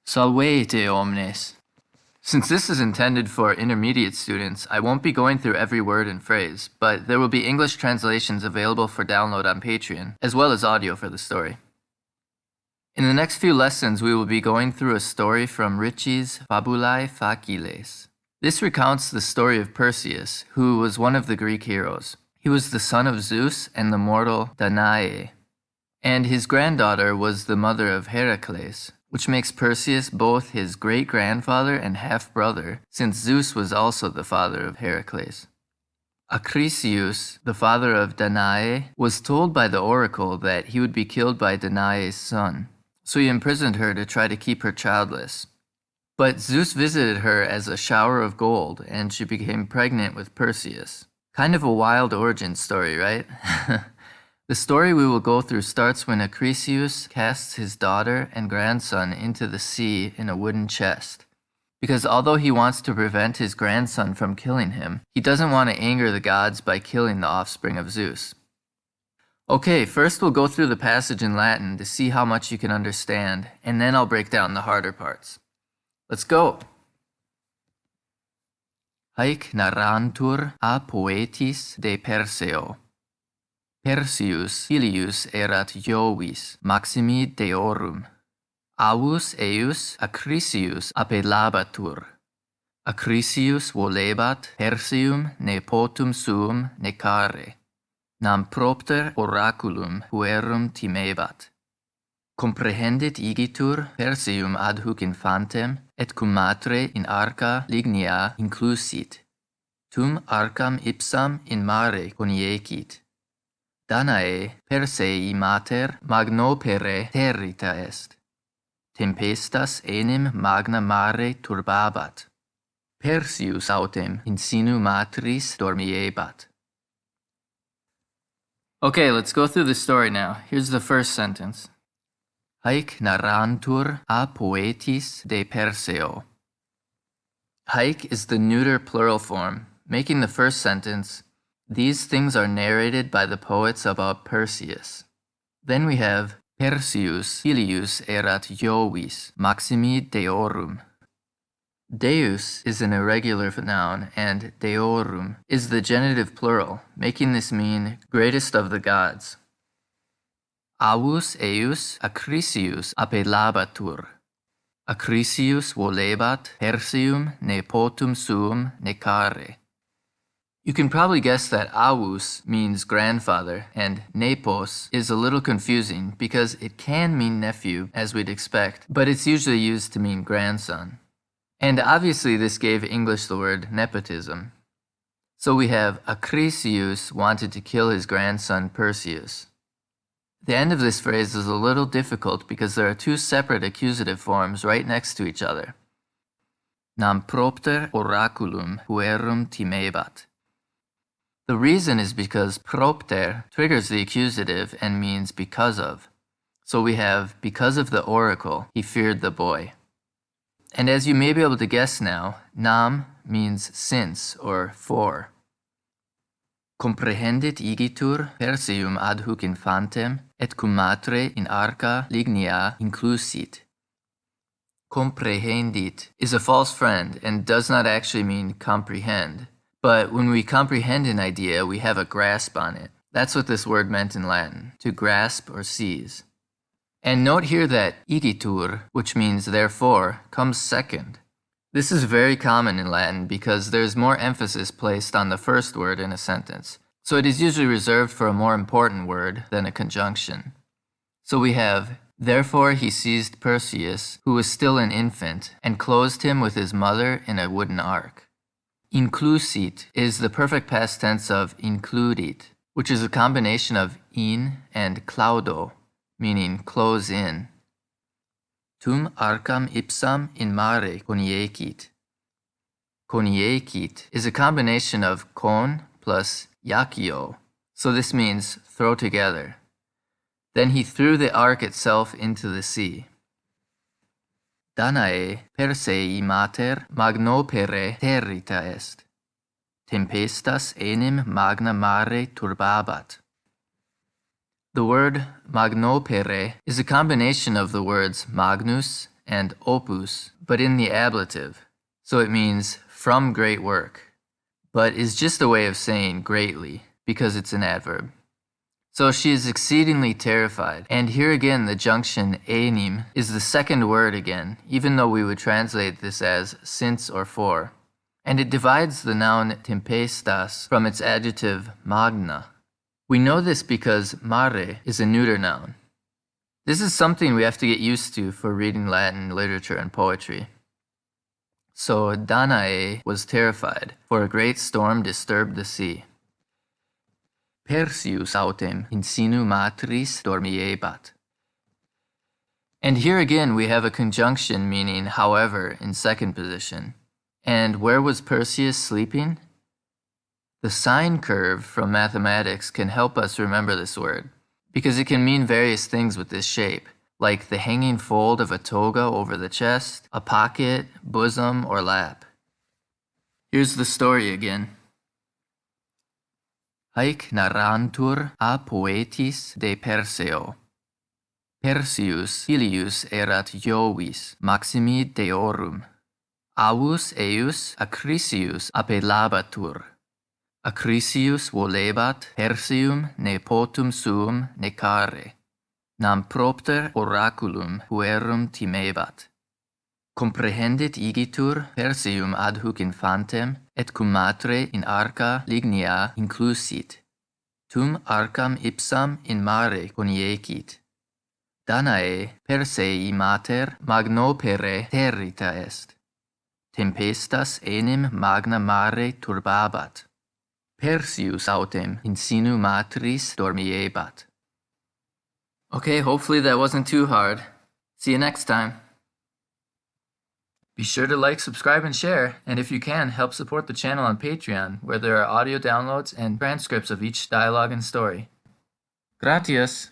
Salvete omnes. Since this is intended for intermediate students, I won't be going through every word and phrase, but there will be English translations available for download on Patreon, as well as audio for the story. In the next few lessons, we will be going through a story from Ricci's Fabulae Faciles. This recounts the story of Perseus, who was one of the Greek heroes. He was the son of Zeus and the mortal Danae, and his granddaughter was the mother of Heracles, which makes Perseus both his great-grandfather and half-brother, since Zeus was also the father of Heracles. Acrisius, the father of Danae, was told by the oracle that he would be killed by Danae's son, so he imprisoned her to try to keep her childless. But Zeus visited her as a shower of gold, and she became pregnant with Perseus. Kind of a wild origin story, right? The story we will go through starts when Acrisius casts his daughter and grandson into the sea in a wooden chest. Because although he wants to prevent his grandson from killing him, he doesn't want to anger the gods by killing the offspring of Zeus. Okay, first we'll go through the passage in Latin to see how much you can understand, and then I'll break down the harder parts. Let's go! Haec narrantur a poetis de Perseo. Perseus filius erat Jovis, maximi deorum. Avus eius Acrisius appellabatur. Acrisius volebat Perseum nepotum suum necare. Nam propter oraculum puerum timebat. Comprehendit igitur Perseum ad huc infantem, et cum matre in arca lignea inclusit. Tum arcam ipsam in mare coniecit. Danae Persei mater magnopere territa est. Tempestas enim magna mare turbabat. Perseus autem in sinu matris dormiebat. Okay, let's go through the story now. Here's the first sentence. Haec narrantur a poetis de Perseo. Haec is the neuter plural form, making the first sentence, these things are narrated by the poets about Perseus. Then we have Perseus filius erat Jovis, maximi deorum. Deus is an irregular noun, and deorum is the genitive plural, making this mean greatest of the gods. Avus eius Acrisius appellabatur. Acrisius volebat Perseum nepotum suum necare. You can probably guess that avus means grandfather, and nepos is a little confusing because it can mean nephew, as we'd expect, but it's usually used to mean grandson. And obviously this gave English the word nepotism. So we have Acrisius wanted to kill his grandson Perseus. The end of this phrase is a little difficult because there are two separate accusative forms right next to each other. Nam propter oraculum puerum timebat. The reason is because propter triggers the accusative and means because of. So we have because of the oracle, he feared the boy. And as you may be able to guess now, nam means since or for. Comprehendit igitur Perseum ad huc infantem, et cum matre in arca lignea inclusit. Comprehendit is a false friend and does not actually mean comprehend. But when we comprehend an idea, we have a grasp on it. That's what this word meant in Latin, to grasp or seize. And note here that igitur, which means therefore, comes second. This is very common in Latin because there's more emphasis placed on the first word in a sentence. So it is usually reserved for a more important word than a conjunction. So we have, therefore he seized Perseus, who was still an infant, and closed him with his mother in a wooden ark. Inclusit is the perfect past tense of includit, which is a combination of in and claudo, meaning close in. Tum arcam ipsam in mare coniecit. Coniecit is a combination of con plus iaccio, so this means throw together. Then he threw the ark itself into the sea. Danae Persei mater magnopere territa est. Tempestas enim magna mare turbabat. The word magnopere is a combination of the words magnus and opus, but in the ablative. So it means from great work, but is just a way of saying greatly because it's an adverb. So she is exceedingly terrified, and here again the junction enim is the second word again, even though we would translate this as since or for. And it divides the noun tempestas from its adjective magna. We know this because mare is a neuter noun. This is something we have to get used to for reading Latin literature and poetry. So Danae was terrified, for a great storm disturbed the sea. Perseus autem in sinu matris dormiebat. And here again we have a conjunction meaning however in second position. And where was Perseus sleeping? The sine curve from mathematics can help us remember this word, because it can mean various things with this shape, like the hanging fold of a toga over the chest, a pocket, bosom, or lap. Here's the story again. Haec narrantur a poetis de Perseo. Perseus filius erat Jovis, maximi deorum. Avus eius Acrisius appellabatur. Acrisius volebat Perseum nepotum suum necare. Nam propter oraculum puerum timebat. Comprehendit igitur Perseum adhuc infantem, et cum matre in arca lignea inclusit. Tum arcam ipsam in mare coniecit. Danae Persei mater magnopere territa est. Tempestas enim magna mare turbabat. Perseus autem in sinu matris dormiebat. Okay, hopefully that wasn't too hard. See you next time. Be sure to like, subscribe, and share, and if you can, help support the channel on Patreon, where there are audio downloads and transcripts of each dialogue and story. Gratias!